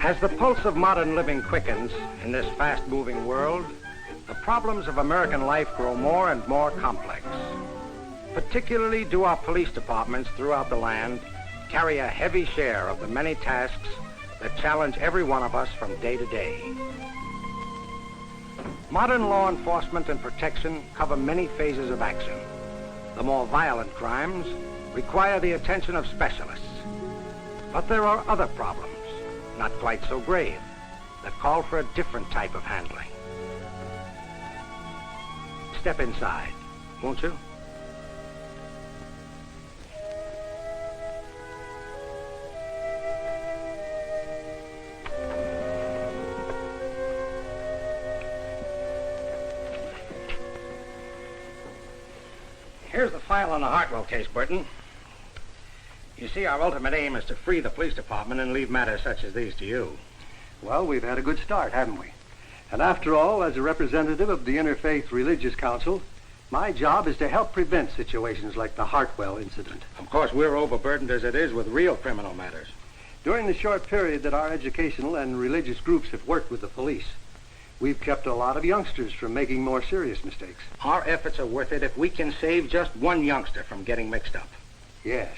As the pulse of modern living quickens in this fast-moving world, the problems of American life grow more and more complex. Particularly do our police departments throughout the land carry a heavy share of the many tasks that challenge every one of us from day to day. Modern law enforcement and protection cover many phases of action. The more violent crimes require the attention of specialists. But there are other problems, not quite so grave, that call for a different type of handling. Step inside, won't you? Here's the file on the Hartwell case, Burton. You see, our ultimate aim is to free the police department and leave matters such as these to you. Well, we've had a good start, haven't we? And after all, as a representative of the Interfaith Religious Council, my job is to help prevent situations like the Hartwell incident. Of course, we're overburdened as it is with real criminal matters. During the short period that our educational and religious groups have worked with the police, we've kept a lot of youngsters from making more serious mistakes. Our efforts are worth it if we can save just one youngster from getting mixed up. Yes.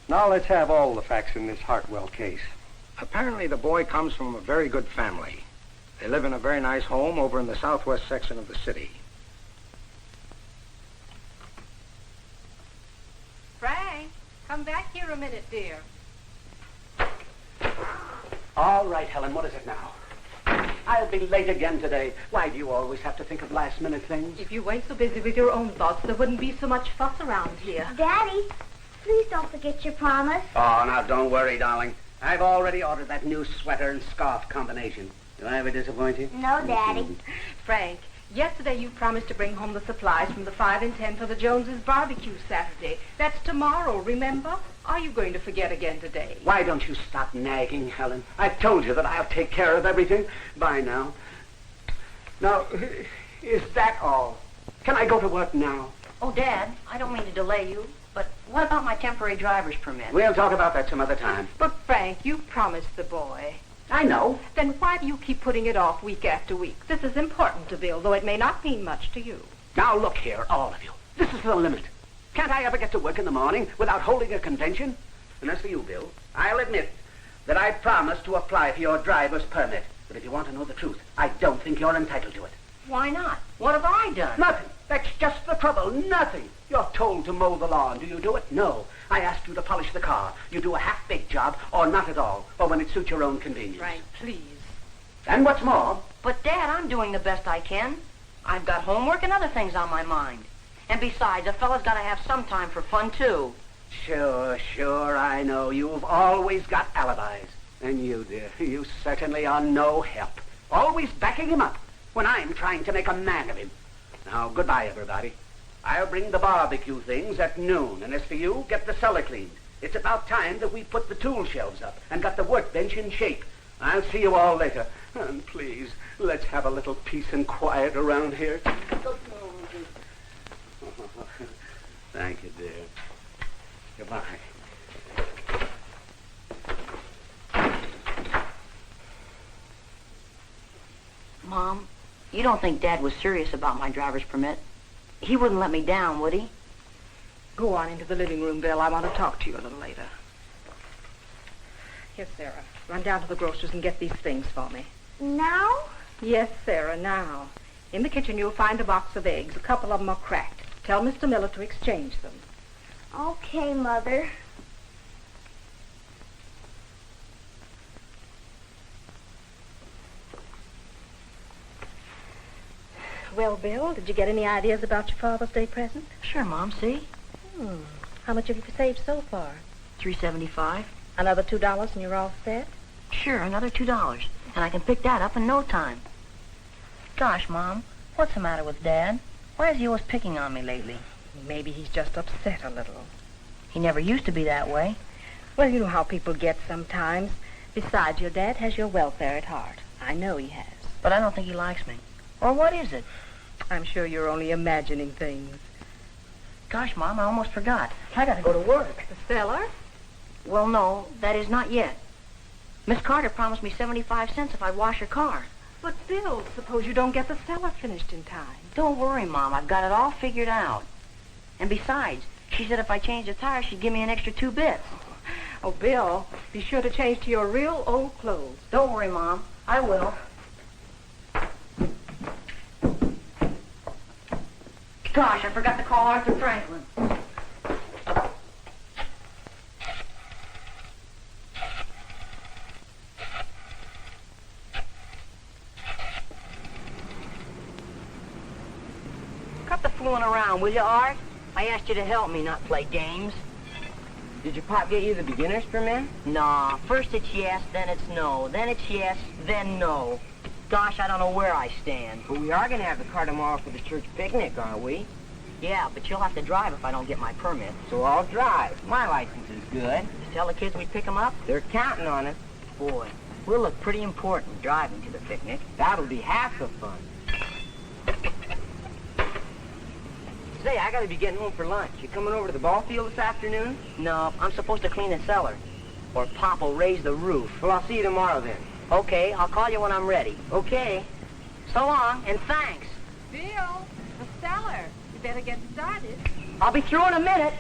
Now let's have all the facts in this Hartwell case. Apparently the boy comes from a very good family. They live in a very nice home over in the southwest section of the city. Frank, come back here a minute, dear. All right, Helen, what is it now? I'll be late again today. Why do you always have to think of last-minute things? If you weren't so busy with your own thoughts, there wouldn't be so much fuss around here. Daddy, please don't forget your promise. Oh, now, don't worry, darling. I've already ordered that new sweater and scarf combination. Do I ever disappoint you? No, Daddy. Frank, yesterday you promised to bring home the supplies from the 5 and 10 for the Joneses' barbecue Saturday. That's tomorrow, remember? Are you going to forget again today? Why don't you stop nagging, Helen? I've told you that I'll take care of everything. Bye now. Now, is that all? Can I go to work now? Oh, Dad, I don't mean to delay you, but what about my temporary driver's permit? We'll talk about that some other time. But, Frank, you promised the boy. I know. Then why do you keep putting it off week after week? This is important to Bill, though it may not mean much to you. Now, look here, all of you. This is the limit. Can't I ever get to work in the morning without holding a convention? And as for you, Bill, I'll admit that I promised to apply for your driver's permit. But if you want to know the truth, I don't think you're entitled to it. Why not? What have I done? Nothing. That's just the trouble. Nothing. You're told to mow the lawn. Do you do it? No. I asked you to polish the car. You do a half-baked job or not at all, or when it suits your own convenience. Frank, please. And what's more... But, Dad, I'm doing the best I can. I've got homework and other things on my mind. And besides, a fella's got to have some time for fun, too. Sure, I know. You've always got alibis. And you, dear, you certainly are no help. Always backing him up when I'm trying to make a man of him. Now, goodbye, everybody. I'll bring the barbecue things at noon, and as for you, get the cellar cleaned. It's about time that we put the tool shelves up and got the workbench in shape. I'll see you all later. And please, let's have a little peace and quiet around here. Thank you, dear. Goodbye. Mom, you don't think Dad was serious about my driver's permit? He wouldn't let me down, would he? Go on into the living room, Bill. I want to talk to you a little later. Here, Sarah. Run down to the grocer's and get these things for me. Now? Yes, Sarah, now. In the kitchen you'll find a box of eggs. A couple of them are cracked. Tell Mr. Miller to exchange them. Okay, Mother. Well, Bill, did you get any ideas about your Father's Day present? Sure, Mom, see? How much have you saved so far? $3.75. Another $2 and you're all set? Sure, another $2. And I can pick that up in no time. Gosh, Mom, what's the matter with Dad? Why is he always picking on me lately? Maybe he's just upset a little. He never used to be that way. Well, you know how people get sometimes. Besides, your dad has your welfare at heart. I know he has. But I don't think he likes me. Or what is it? I'm sure you're only imagining things. Gosh, Mom, I almost forgot. I got to go to work. The cellar? Well, no, that is not yet. Miss Carter promised me 75 cents if I'd wash her car. But, Bill, suppose you don't get the cellar finished in time. Don't worry, Mom. I've got it all figured out. And besides, she said if I changed the tire, she'd give me an extra 2 bits. Oh, Bill, be sure to change to your real old clothes. Don't worry, Mom. I will. Gosh, I forgot to call Arthur Franklin. Cut the fooling around, will you, Art? I asked you to help me, not play games. Did your pop get you the beginner's permit? Nah, first it's yes, then it's no. Then it's yes, then no. Gosh, I don't know where I stand. But we are going to have the car tomorrow for the church picnic, aren't we? Yeah, but you'll have to drive if I don't get my permit. So I'll drive. My license is good. Just tell the kids we'd pick them up. They're counting on it. Boy, we'll look pretty important driving to the picnic. That'll be half the fun. Say, I got to be getting home for lunch. You coming over to the ball field this afternoon? No, I'm supposed to clean the cellar. Or Pop will raise the roof. Well, I'll see you tomorrow then. Okay, I'll call you when I'm ready. Okay. So long, and thanks. Bill, the cellar. You better get started. I'll be through in a minute.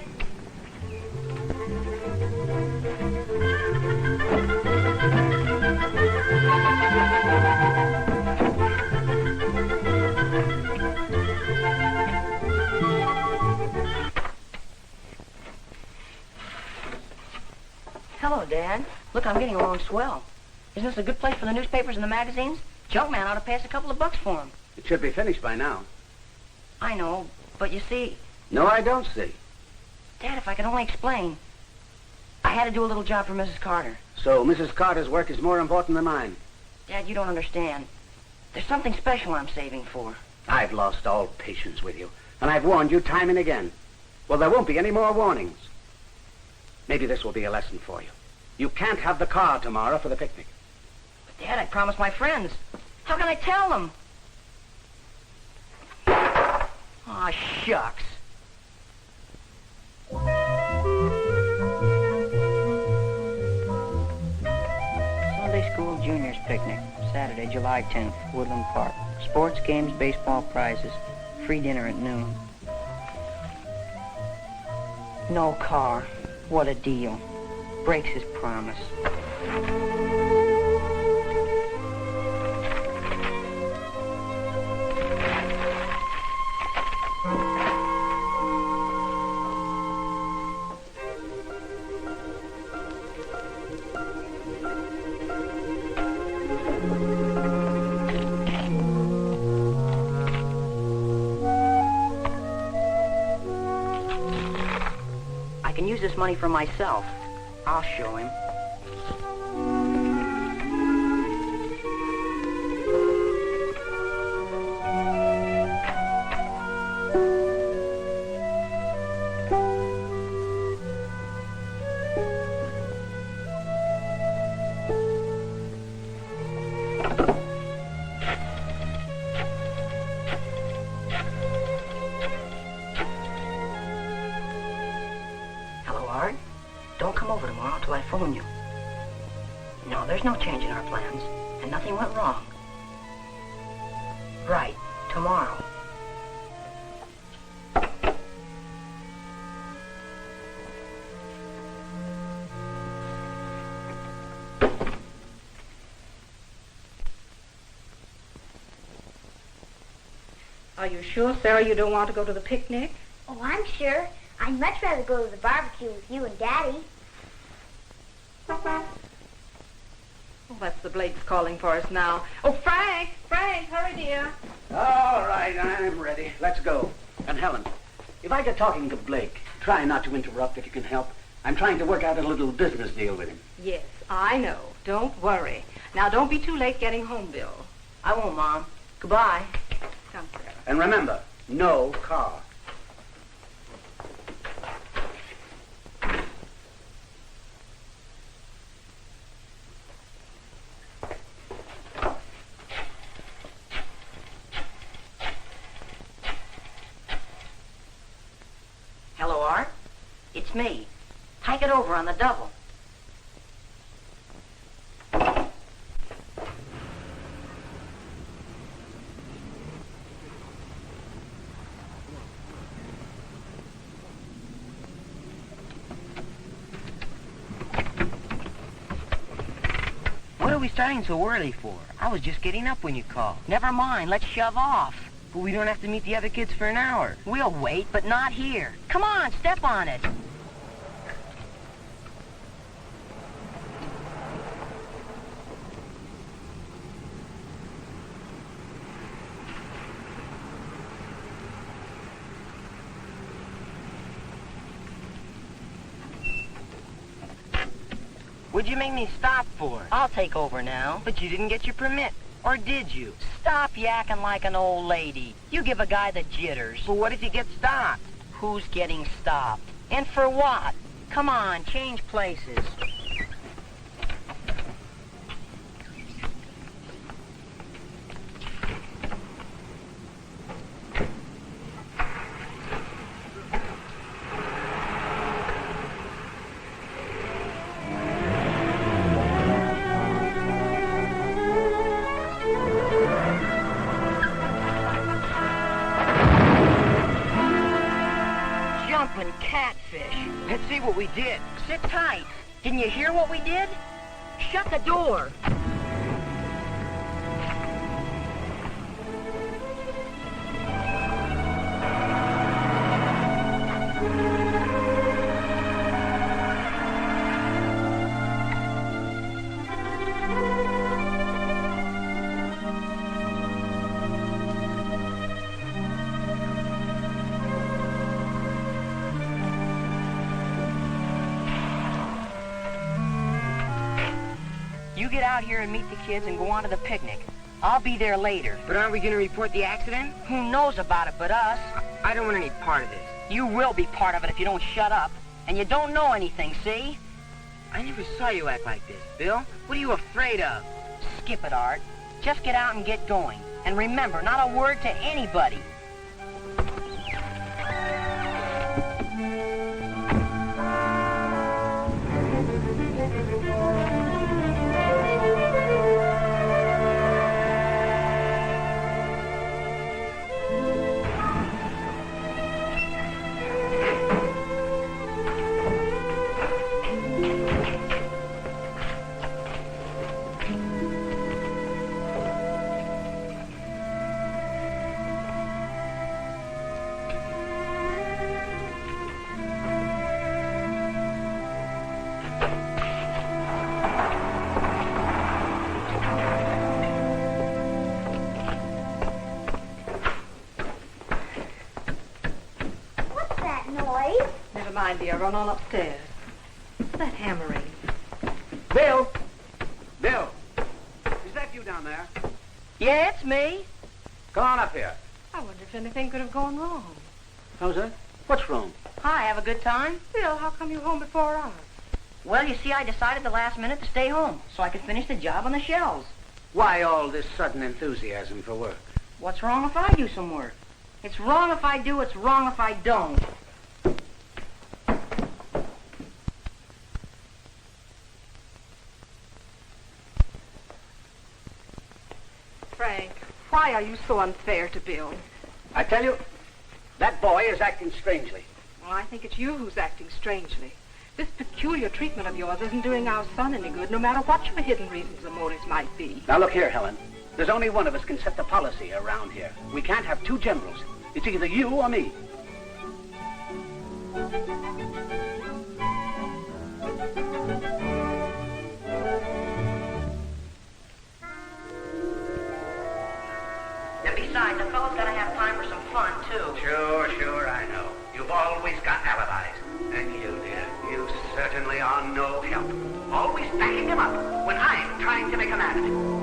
Hello, Dad. Look, I'm getting along swell. Isn't this a good place for the newspapers and the magazines? Junkman ought to pay us a couple of bucks for them. It should be finished by now. I know, but you see... No, I don't see. Dad, if I could only explain. I had to do a little job for Mrs. Carter. So Mrs. Carter's work is more important than mine. Dad, you don't understand. There's something special I'm saving for. I've lost all patience with you, and I've warned you time and again. Well, there won't be any more warnings. Maybe this will be a lesson for you. You can't have the car tomorrow for the picnic. But, Dad, I promised my friends. How can I tell them? Aw, shucks. Sunday School Juniors Picnic, Saturday, July 10th, Woodland Park. Sports, games, baseball prizes. Free dinner at noon. No car. What a deal. Breaks his promise. I can use this money for myself. I'll show him. Hello, Art. Don't come over tomorrow till I phone you. No, there's no change in our plans, and nothing went wrong. Right, tomorrow. Are you sure, Sarah, you don't want to go to the picnic? Oh, I'm sure. I'd much rather go to the barbecue with you and Daddy. Oh, that's the Blakes calling for us now. Oh, Frank! Frank, hurry, dear. All right, I'm ready. Let's go. And Helen, if I get talking to Blake, try not to interrupt if you can help. I'm trying to work out a little business deal with him. Yes, I know. Don't worry. Now, don't be too late getting home, Bill. I won't, Mom. Goodbye. Come, Sarah. And remember, no car. Hello, Art. It's me. Hike it over on the double. we starting so early for? I was just getting up when you called. Never mind, let's shove off. But we don't have to meet the other kids for an hour. We'll wait, but not here. Come on, step on it. What'd you make me stop for? I'll take over now. But you didn't get your permit. Or did you? Stop yakking like an old lady. You give a guy the jitters. But what if you get stopped? Who's getting stopped? And for what? Come on, change places. Jumping catfish. Let's see what we did. Sit tight. Didn't you hear what we did? Shut the door. You get out here and meet the kids and go on to the picnic. I'll be there later. But aren't we going to report the accident? Who knows about it but us? I don't want any part of this. You will be part of it if you don't shut up. And you don't know anything, see? I never saw you act like this, Bill. What are you afraid of? Skip it, Art. Just get out and get going. And remember, not a word to anybody. Never mind, dear. Run on upstairs. What's that hammering? Bill! Bill! Is that you down there? Yeah, it's me. Come on up here. I wonder if anything could have gone wrong. How's that? What's wrong? Hi, have a good time? Bill, how come you home before us? Well, you see, I decided the last minute to stay home so I could finish the job on the shelves. Why all this sudden enthusiasm for work? What's wrong if I do some work? It's wrong if I do, it's wrong if I don't. Frank, why are you so unfair to Bill? I tell you, that boy is acting strangely. Well, I think it's you who's acting strangely. This peculiar treatment of yours isn't doing our son any good, no matter what your hidden reasons or motives might be. Now look here, Helen. There's only one of us can set the policy around here. We can't have two generals. It's either you or me. And besides, the fellow's got to have time for some fun, too. Sure, I know. You've always got alibis. And you, dear, you certainly are no help. Always backing him up when I'm trying to make a man of him.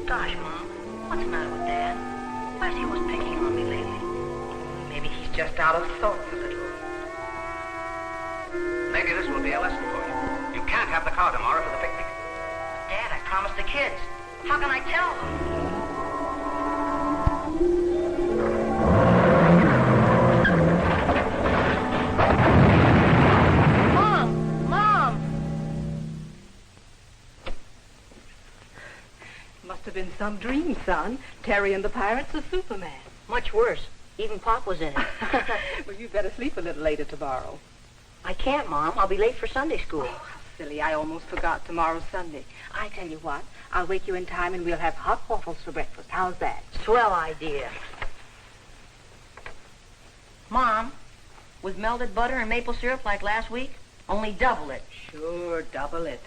Gosh, Mom, what's the matter with Dad? Why's he always picking on me lately? Maybe he's just out of sorts a little. Maybe this will be a lesson for you. You can't have the car tomorrow for the picnic. Dad, I promised the kids. How can I tell them? Mom! Must have been some dream, son. Terry and the Pirates of Superman. Much worse. Even Pop was in it. Well, you'd better sleep a little later tomorrow. I can't, Mom. I'll be late for Sunday school. Oh, how silly. I almost forgot tomorrow's Sunday. I tell you what, I'll wake you in time and we'll have hot waffles for breakfast. How's that? Swell idea. Mom, with melted butter and maple syrup like last week, only double it. Sure, double it.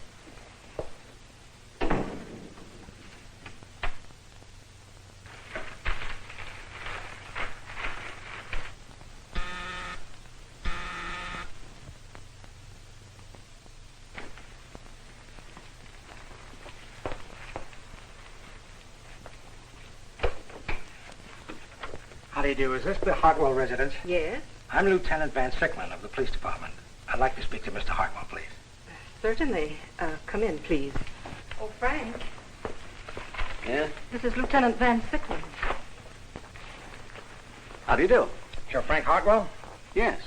How do you do? Is this the Hartwell residence? Yes, I'm Lieutenant Van Sickman of the police department. I'd like to speak to Mr. Hartwell, please. certainly. Come in, please. Oh, Frank. Yeah? This is Lieutenant Van Sickman. How do you do? You're Frank Hartwell? Yes.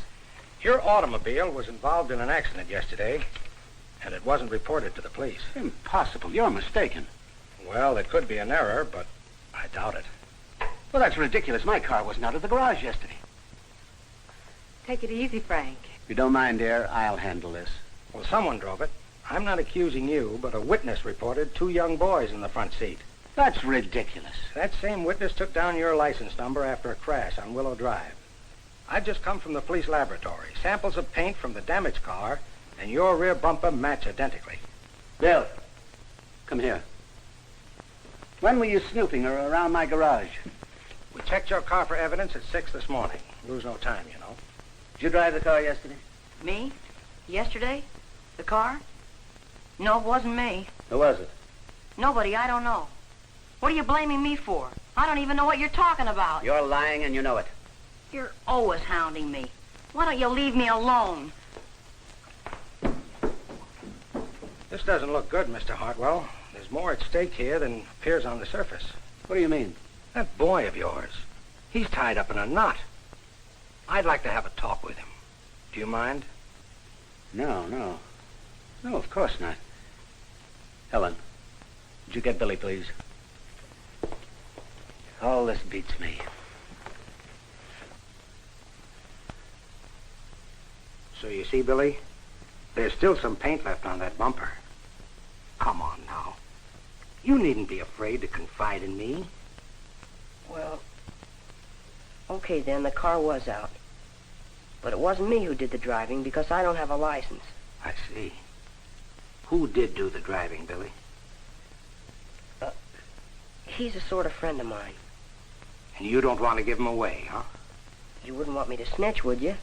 Your automobile was involved in an accident yesterday, and it wasn't reported to the police. Impossible. You're mistaken. Well, it could be an error, but I doubt it. Well, that's ridiculous. My car wasn't out of the garage yesterday. Take it easy, Frank. If you don't mind, dear, I'll handle this. Well, someone drove it. I'm not accusing you, but a witness reported 2 young boys in the front seat. That's ridiculous. That same witness took down your license number after a crash on Willow Drive. I've just come from the police laboratory. Samples of paint from the damaged car and your rear bumper match identically. Bill, come here. When were you snooping around my garage? We checked your car for evidence at 6 this morning. Lose no time, you know. Did you drive the car yesterday? Me? Yesterday? The car? No, it wasn't me. Who was it? Nobody, I don't know. What are you blaming me for? I don't even know what you're talking about. You're lying and you know it. You're always hounding me. Why don't you leave me alone? This doesn't look good, Mr. Hartwell. There's more at stake here than appears on the surface. What do you mean? That boy of yours, he's tied up in a knot. I'd like to have a talk with him. Do you mind? No, of course not. Helen, would you get Billy, please? All this beats me. So you see, Billy, there's still some paint left on that bumper. Come on now. You needn't be afraid to confide in me. Well, okay then, the car was out. But it wasn't me who did the driving because I don't have a license. I see. Who did do the driving, Billy? He's a sort of friend of mine. And you don't want to give him away, huh? You wouldn't want me to snitch, would you?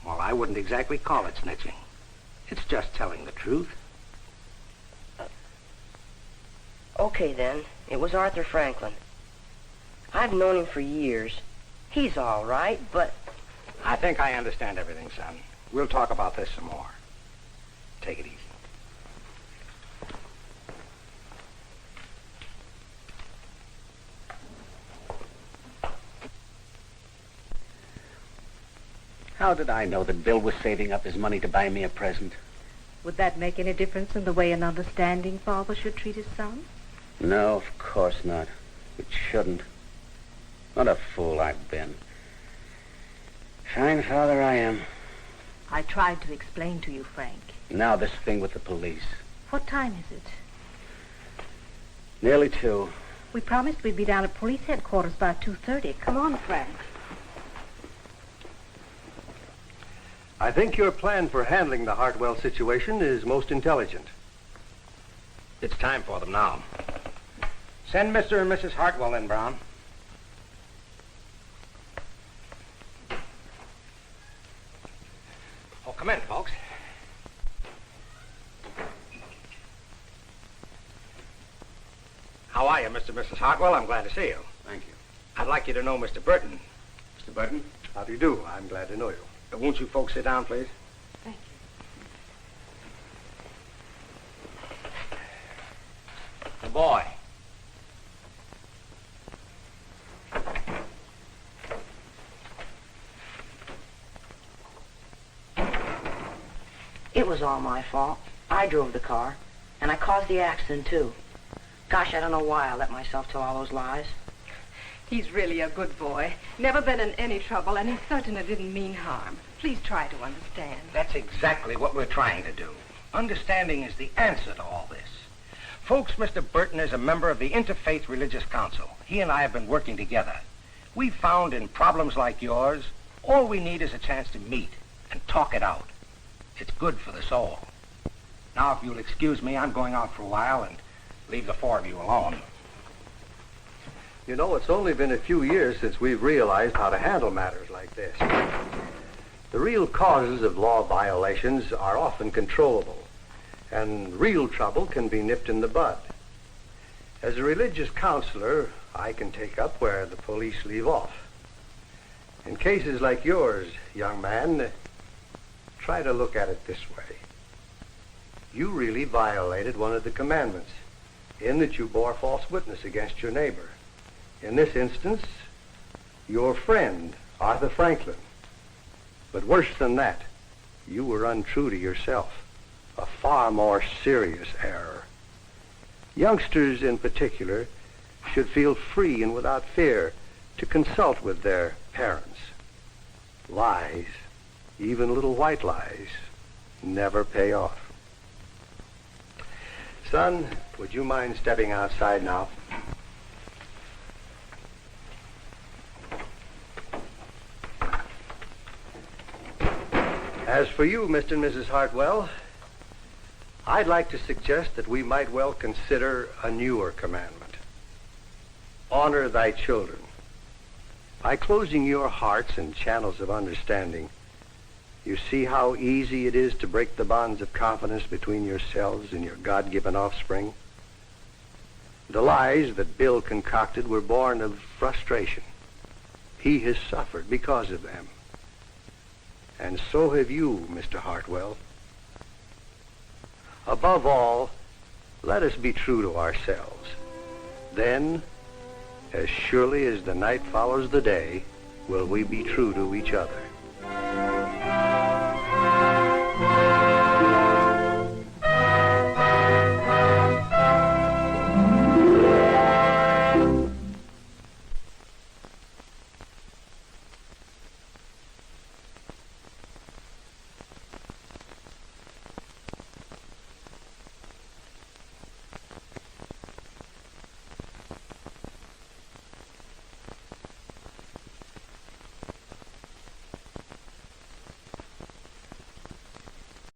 Well, I wouldn't exactly call it snitching. It's just telling the truth. Okay then, it was Arthur Franklin. I've known him for years. He's all right, but... I think I understand everything, son. We'll talk about this some more. Take it easy. How did I know that Bill was saving up his money to buy me a present? Would that make any difference in the way an understanding father should treat his son? No, of course not. It shouldn't. What a fool I've been. Fine father I am. I tried to explain to you, Frank. Now this thing with the police. What time is it? Nearly 2. We promised we'd be down at police headquarters by 2:30. Come on, Frank. I think your plan for handling the Hartwell situation is most intelligent. It's time for them now. Send Mr. and Mrs. Hartwell in, Brown. Oh, come in, folks. How are you, Mr. and Mrs. Hartwell? I'm glad to see you. Thank you. I'd like you to know Mr. Burton. Mr. Burton, how do you do? I'm glad to know you. Won't you folks sit down, please? Thank you. The boy. It was all my fault. I drove the car, and I caused the accident, too. Gosh, I don't know why I let myself tell all those lies. He's really a good boy. Never been in any trouble, and he certainly didn't mean harm. Please try to understand. That's exactly what we're trying to do. Understanding is the answer to all this. Folks, Mr. Burton is a member of the Interfaith Religious Council. He and I have been working together. We've found in problems like yours, all we need is a chance to meet and talk it out. It's good for the soul. Now, if you'll excuse me, I'm going out for a while and leave the four of you alone. You know, it's only been a few years since we've realized how to handle matters like this. The real causes of law violations are often controllable, and real trouble can be nipped in the bud. As a religious counselor, I can take up where the police leave off. In cases like yours, young man, try to look at it this way. You really violated one of the commandments, in that you bore false witness against your neighbor. In this instance, your friend, Arthur Franklin. But worse than that, you were untrue to yourself. A far more serious error. Youngsters in particular should feel free and without fear to consult with their parents. Lies, even little white lies, never pay off. Son, would you mind stepping outside now? As for you, Mr. and Mrs. Hartwell, I'd like to suggest that we might well consider a newer commandment. Honor thy children. By closing your hearts and channels of understanding, you see how easy it is to break the bonds of confidence between yourselves and your God-given offspring. The lies that Bill concocted were born of frustration. He has suffered because of them. And so have you, Mr. Hartwell. Above all, let us be true to ourselves. Then, as surely as the night follows the day, will we be true to each other.